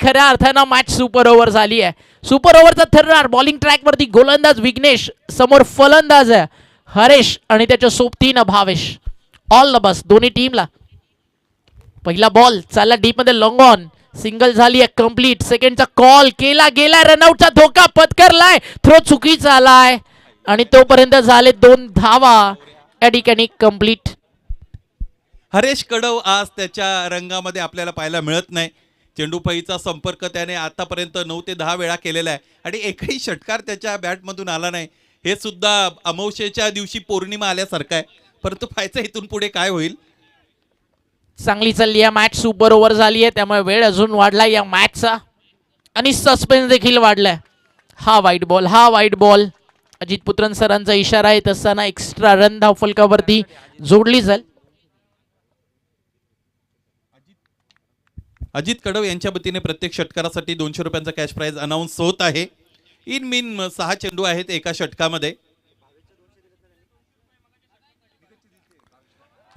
खऱ्या अर्थानं match super over झाली आहे. सुपर ओव्हरचा थर्रार बॉलिंग ट्रॅक वरती गोलंदाज विघ्नेश, समोर फलंदाज आहे हरेश आणि त्याच्या सोबतीनं भावेश. ऑल द बेस्ट दोन्ही टीमला. पहिला बॉल चालला डीप मध्ये, लॉंग ऑन, सिंगल झाली आहे कंप्लीट. सेकंडचा कॉल केला गेलाय, रनआउटचा धोका पत्करलाय, थ्रो चुकीचा आलाय आणि तोपर्यंत झाले 2 धावा. या ठिकाणी कंप्लीट. हरेश कडव आज त्याच्या रंगामध्ये आपल्याला पाहायला मिळत नाही. चेंडूपळीचा संपर्क त्याने आतापर्यंत 9 ते 10 वेळा केलेला आहे आणि एकही षटकार त्याच्या बॅटमधून आला नाही. हे सुद्धा अमावस्येच्या दिवशी पौर्णिमा आल्यासारखं आहे. परंतु पाहायचं इथून पुढे काय होईल. चांगली चालली आहे मॅच, सुपर ओव्हर झाली आहे त्यामुळे वेळ अजून वाढला या मॅचचा आणि सस्पेन्स देखील वाढलाय. हा वाईट बॉल, हा वाईट बॉल. अजित पुत्रन सरांचा इशारा येत असताना एक्स्ट्रा रन धावफलकावरती जोडली जाईल. अजित कडव यांच्या वतीने प्रत्येक षटकारासाठी 200 रुपयांचा कॅश प्राइज अनाऊन्स होत आहे. इन मीन 6 चेंडू आहेत एका षटकामध्ये.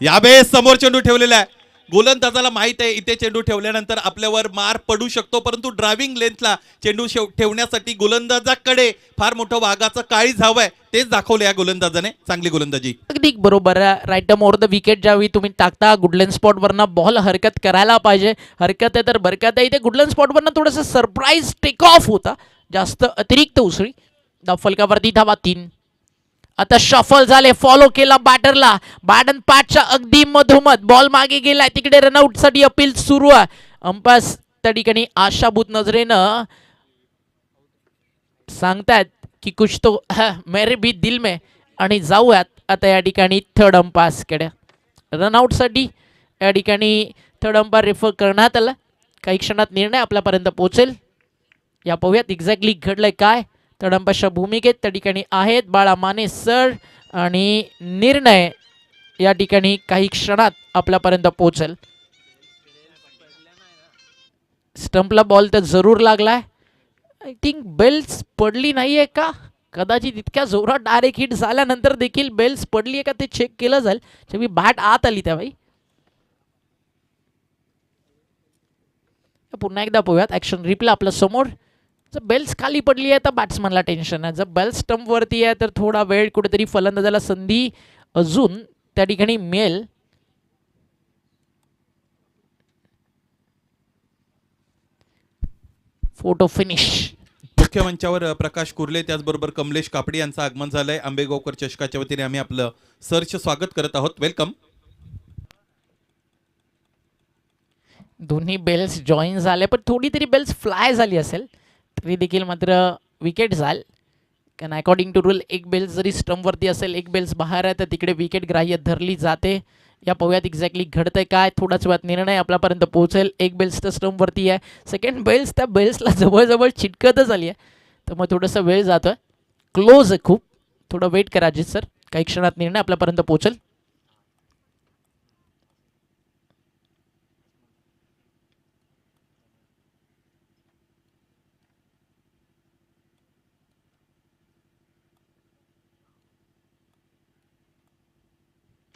यावेळेस समोर चेंडू ठेवलेला आहे. गोलंदाजाला माहित आहे इथे चेंडू ठेवल्यानंतर आपल्यावर मार पडू शकतो, परंतु ड्रायव्हिंग लेंथला चेंडू ठेवण्यासाठी गोलंदाजाकडे फार मोठं वाघाचं काळीज हवंय. तेच दाखवलं या गोलंदाजाने. चांगली गोलंदाजी. अगदी बरोबर. राईट मोर द विकेट ज्यावेळी तुम्ही टाकता गुडलँड स्पॉट वरनं बॉल हरकत करायला पाहिजे. हरकत आहे तर बरकत आहे. इथे गुडलँड स्पॉट वरनं थोडंसं सरप्राईज टेक ऑफ होता, जास्त अतिरिक्त उसळी. धावफलकावरती धावा 3. आता शफल झाले, फॉलो केला बॅटरला, बॅटन पॅचच्या अगदी मधोमध बॉल मागे गेलाय, तिकडे रनआउट साठी अपील सुरू आहे. अंपायर त्या ठिकाणी आशाभूत नजरेनं सांगतायत की कुछ तो मेरे भी दिल में. आणि जाऊयात आता या ठिकाणी थर्ड अंपायर्सकडे. रनआउट साठी या ठिकाणी थर्ड अंपायर रेफर करण्यात आला. काही क्षणात निर्णय आपल्यापर्यंत पोहोचेल. या पाहूयात एक्झॅक्टली घडलंय काय. थर्ड अंपायरच्या भूमिकेत त्या ठिकाणी आहेत बाळा माने सर आणि निर्णय या ठिकाणी काही क्षणात आपल्यापर्यंत पोहोचेल. स्टंपला बॉल तर जरूर लागलाय. आय थिंक बेल्स पडली नाहीये का, कदाचित इतक्या जोरात डायरेक्ट हिट झाल्यानंतर देखील बेल्स पडली आहे का ते चेक केलं जाईल. जेव्हा बॅट आत आली त्यावेळी. पुन्हा एकदा पाहूयात ऍक्शन रिप्ले आपल्या समोर. जर बेल्स खाली पडली आहे तर बॅट्समनला टेन्शन आहे. जर बेल स्टंप वरती आहे तर थोडा वेळ कुठेतरी फलंदाजाला संधी अजून त्या ठिकाणी मिळेल. Photo finish. मुख्य मंचावर प्रकाश कुर्ले त्याचबरोबर कमलेश कापडी यांचं आगमन झालंय. आंबेगावकर चषकाच्या वतीने आम्ही आपलं सरचे स्वागत करत आहोत. वेलकम. दोन्ही बेल्स जॉईन झाले पण थोडी तरी बेल्स फ्लाय झाली असेल तरी देखील मात्र विकेट जाईल. कारण अकॉर्डिंग टू रूल एक बेल्स जरी स्टंपवरती असेल, एक बेल्स बाहेर आहे तर तिकडे विकेट ग्राह्य धरली जाते. या पाहूयात एक्झॅक्टली घडतंय काय. थोडाच वेळात निर्णय आपल्यापर्यंत पोहोचेल. एक बेल्स तर स्टंपवरती आहे, सेकंड बेल्स त्या बेल्सला जवळजवळ चिटकतच आली आहे, तर मग थोडंसं वेळ जातोय. क्लोज आहे खूप. थोडं वेट करा अजित सर, काही क्षणात निर्णय आपल्यापर्यंत पोहोचेल.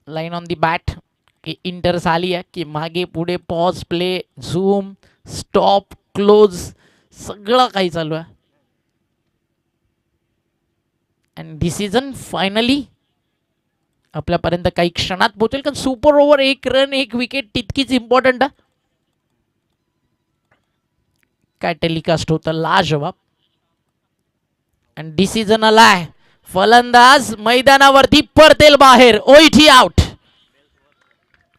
लाईन ऑन दी बॅट की इंटर झाली आहे की मागे पुढे pause, play, zoom, stop, close सगळं काही चालू आहे. अँड डिसिजन फायनली आपल्यापर्यंत काही क्षणात पोहोचेल. कारण सुपर ओव्हर 1 रन 1 विकेट तितकीच इम्पॉर्टंट आहे. काय टेलिकास्ट होतं लाजवाब. अँड डिसिजन आलाय. फलंदाज मैदानावरती परतेल बाहेर. OET out.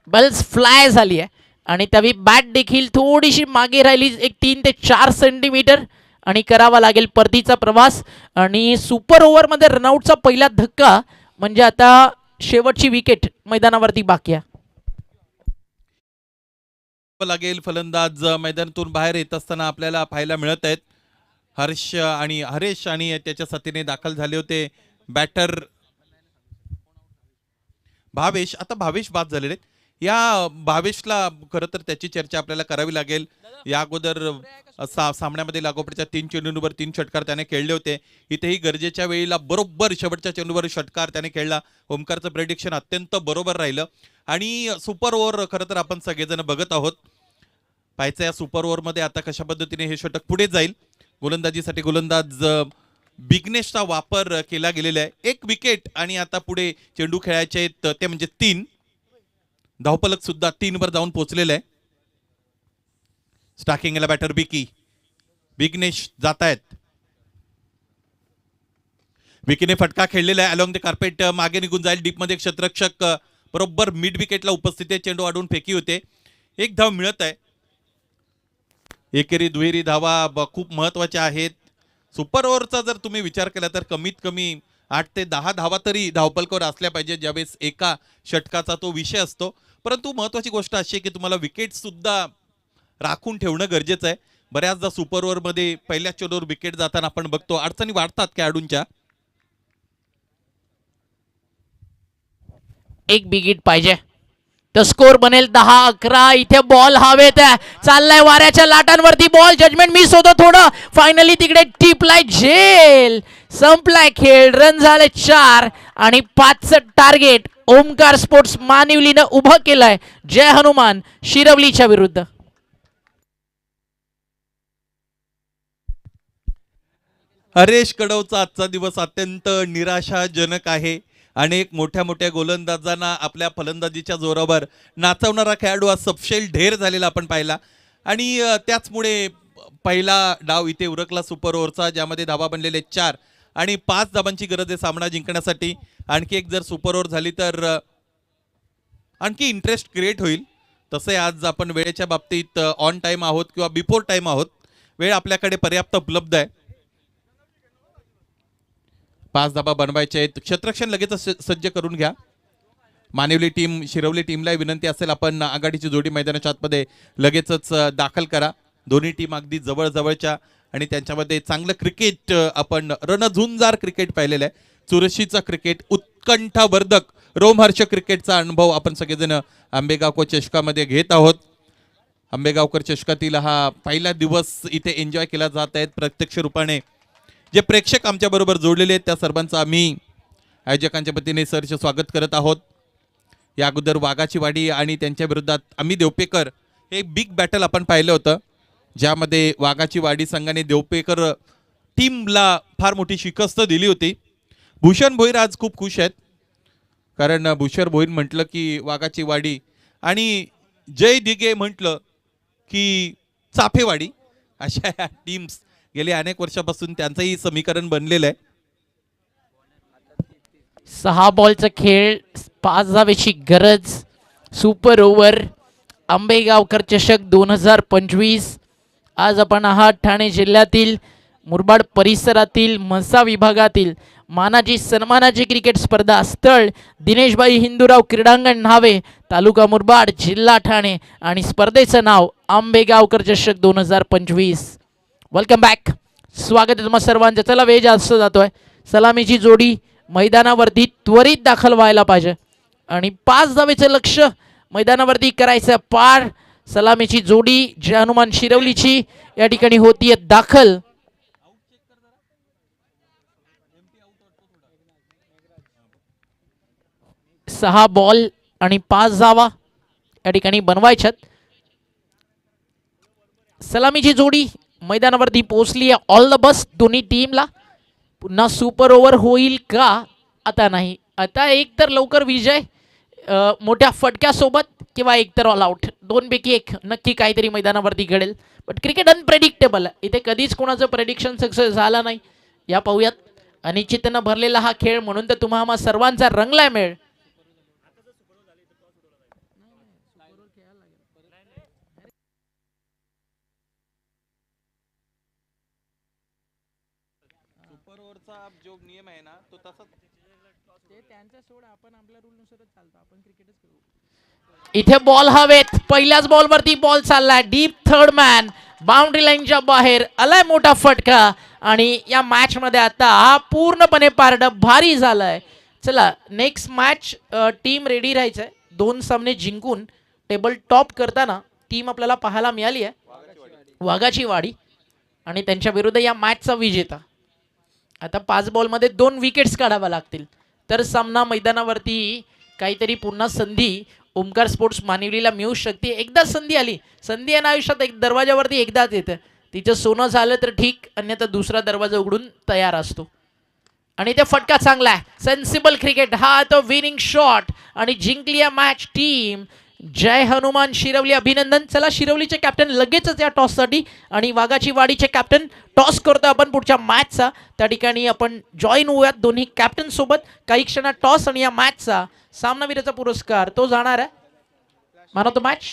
बेल्स फ्लाय झाली आहे आणि त्यावेळी बॅट देखील थोडीशी मागे राहिली, एक 3 ते 4 सेंटीमीटर, आणि करावा लागेल परतीचा प्रवास. आणि सुपर ओव्हरमध्ये रनआउटचा पहिला धक्का म्हणजे आता शेवटची विकेट मैदानावरती बाकी आहे. लागेल. फलंदाज मैदानातून बाहेर येत असताना आपल्याला पाहायला मिळत आहेत. हरेश आणि त्याच्या साथीने दाखल झाले होते बॅटर भावेश. आता भावेश बाद झालेले आहेत. या भावेशला खरं तर त्याची चर्चा आपल्याला करावी लागेल. या अगोदर सामन्यामध्ये लागोपाठच्या 3 चेंडूंवर 3 षटकार त्याने खेळले होते. इथेही गरजेच्या वेळेला बरोबर शेवटच्या चेंडूवर षटकार त्याने खेळला. ओमकारचं प्रेडिक्शन अत्यंत बरोबर राहिलं आणि सुपर ओव्हर खरं तर आपण सगळेजण बघत आहोत. पाहायचं या सुपर ओव्हरमध्ये आता कशा पद्धतीने हे षटक पुढे जाईल. गोलंदाजीसाठी गोलंदाज बिघ्नेशचा वापर केला गेलेला आहे. 1 विकेट आणि आता पुढे चेंडू खेळायचे आहेत ते म्हणजे 3. धावफलक सुद्धा 3 वर जाऊन पोहोचलेला आहे. स्टार्किंगला बॅटर बिघ्नेश जात आहेत. विकीने फटका खेळलेला आहे अलॉंग द कार्पेट, मागे निघून जाईल डीपमध्ये. क्षेत्ररक्षक बरोबर मिड विकेटला उपस्थित आहे. चेंडू अडवून फेकी होते. 1 धाव मिळत आहे. एकेरी दुहेरी धावा खूप महत्वाच्या आहेत. सुपर ओव्हरचा जर तुम्ही विचार केला तर कमीत कमी 8 ते 10 धावा तरी धावपलकावर असल्या पाहिजे ज्यावेळेस एका षटकाचा तो विषय असतो. परंतु महत्वाची गोष्ट अशी आहे की तुम्हाला विकेट सुद्धा राखून ठेवणं गरजेचं आहे. बऱ्याचदा सुपर ओव्हरमध्ये पहिल्या चेंडूवर विकेट जाताना आपण बघतो अडचणी वाढतात खेळाडूंच्या. 1 विकेट पाहिजे तर स्कोर बनेल 10-11. इथे बॉल हवेत आहे, चाललाय वाऱ्याच्या लाटांवरती बॉल. जजमेंट मिस होतं थोडं. फायनली तिकडे टिपलाय झेल. संपलाय खेळ. रन झाले 4 आणि 5चं टार्गेट ओमकार स्पोर्ट्स मानिवलीनं उभं केलंय जय हनुमान शिरवलीच्या विरुद्ध. हरेश कडवचा आजचा दिवस अत्यंत निराशाजनक आहे. अनेक मोठ्या मोठ्या गोलंदाजांना आपल्या फलंदाजीच्या जोरावर नाचवणारा खेळाडू आज सपशेल ढेर झालेला आपण पाहिला. आणि त्याचमुळे पहिला डाव इथे उरकला सुपर ओव्हरचा, ज्यामध्ये धावा बनलेले 4 आणि 5 धावांची गरज आहे सामना जिंकण्यासाठी. आणखी एक जर सुपर ओव्हर झाली तर आणखी इंटरेस्ट क्रिएट होईल. तसे आज आपण वेळेच्या बाबतीत ऑन टाइम आहोत किंवा बिफोर टाइम आहोत. वेळ आपल्याकडे पर्याप्त उपलब्ध आहे. 5 धाबा बनवायचे आहेत. क्षेत्ररक्षण लगेच सज्ज करून घ्या. मानिवली टीम शिरवली टीमला विनंती असेल आपण आघाडीची जोडी मैदानाच्या आतमध्ये लगेचच दाखल करा. दोन्ही टीम अगदी जवळच्या आणि त्यांच्यामध्ये चांगलं क्रिकेट आपण रणझुंजार क्रिकेट पाहिलेलं आहे. चुरशीचा क्रिकेट, उत्कंठावर्धक रोमहर्षक क्रिकेटचा अनुभव आपण सगळेजण आंबेगावकर चषकामध्ये घेत आहोत. आंबेगावकर चषकातील हा पहिला दिवस इथे एन्जॉय केला जात आहे प्रत्यक्ष रूपाने. जे प्रेक्षक आमच्या बरोबर जोडलेले आहेत त्या सर्वांचं आम्ही आयोजकांच्या वतीने सहर्ष स्वागत करत आहोत. या अगोदर वाघाची वाडी आणि त्यांच्या विरोधात आम्ही देवपेकर हे बिग बॅटल आपण पाहिलं होतं, ज्यामध्ये वाघाची वाडी संघाने देवपेकर टीमला फार मोठी शिकस्त दिली होती. भूषण भोईर आज खूप खुश आहेत, कारण भूषण भोईर म्हटलं की वाघाची वाडी आणि जय दिघे म्हटलं की चाफेवाडी, अशा या टीम्स गेल्या अनेक वर्षापासून त्यांचंही समीकरण बनलेलं आहे. 6 बॉलचा खेळ, 5 धावेची गरज. सुपर ओव्हर आंबेगावकर चषक 2025. आज आपण आहात ठाणे जिल्ह्यातील मुरबाड परिसरातील म्हसा विभागातील मानाची सन्मानाची क्रिकेट स्पर्धा. स्थळ दिनेशभाई हिंदूराव क्रीडांगण न्हावे, तालुका मुरबाड, जिल्हा ठाणे आणि स्पर्धेचं नाव आंबेगावकर चषक 2025. Welcome back. स्वागत आहे तुम्हा सर्वांचं. चला वेळ जास्त जातोय. सलामीची जोडी मैदानावरती त्वरित दाखल व्हायला पाहिजे आणि 5 धावेचं लक्ष मैदानावरती करायचं पार. सलामीची जोडी जय हनुमान शिरवलीची या ठिकाणी होतीये दाखल. सहा बॉल आणि 5 धावा या ठिकाणी बनवायच्यात. सलामीची जोडी मैदानावरती पोहोचली आहे. ऑल द बेस्ट दोन्ही टीमला. पुन्हा सुपर ओव्हर होईल का? आता नाही. आता एक तर लवकर विजय मोठ्या फटक्यासोबत किंवा एक तर ऑल आउट, दोनपैकी एक नक्की काहीतरी मैदानावरती घडेल. बट क्रिकेट अनप्रेडिक्टेबल आहे. इथे कधीच कोणाचं प्रेडिक्शन सक्सेस झाला नाही. या पाहूयात. अनिश्चितनं भरलेला हा खेळ म्हणून तर तुम्हा सर्वांचा रंगलाय मेळ. सुपर ओव्हरचा जो नियम आहे ना तो तसाच इथे बॉल हवेत. पहिल्याच बॉलवरती बॉल चाललाय. डीप थर्ड मॅन बाउंड्री लाईनच्या बाहेर आलाय मोठा फटका. आणि या मॅच मध्ये आता हा पूर्णपणे पारड भारी झालाय. चला नेक्स्ट मॅच टीम रेडी राहायचंय. 2 सामने जिंकून टेबल टॉप करताना टीम आपल्याला पाहायला मिळाली आहे, वाघाची वाडी. आणि त्यांच्या विरुद्ध या मॅचचा विजेता. आता 5 बॉलमध्ये 2 विकेट्स काढाव्या लागतील तर सामना मैदानावरती काहीतरी पुन्हा संधी ओमकार स्पोर्ट्स मानिवलीला मिळू शकते. एकदा संधी आली, संधी आहे ना आयुष्यात, एक दरवाजावरती एकदाच येतं. तिचं सोनं झालं तर ठीक, अन्यथा दुसरा दरवाजा उघडून तयार असतो. आणि ते फटका चांगला आहे. सेन्सिबल क्रिकेट, हा तो विनिंग शॉट आणि जिंकली मॅच टीम. जय हनुमान शिरवली, अभिनंदन. चला शिरवलीचे कॅप्टन लगेचच या टॉससाठी आणि वाघाची वाडीचे कॅप्टन टॉस करतो आपण पुढच्या मॅचचा. त्या ठिकाणी आपण जॉईन होऊयात दोन्ही कॅप्टन सोबत. काही क्षणात टॉस आणि या मॅचचा सामनावीराचा पुरस्कार तो जाणार आहे मॅन ऑफ द मॅच.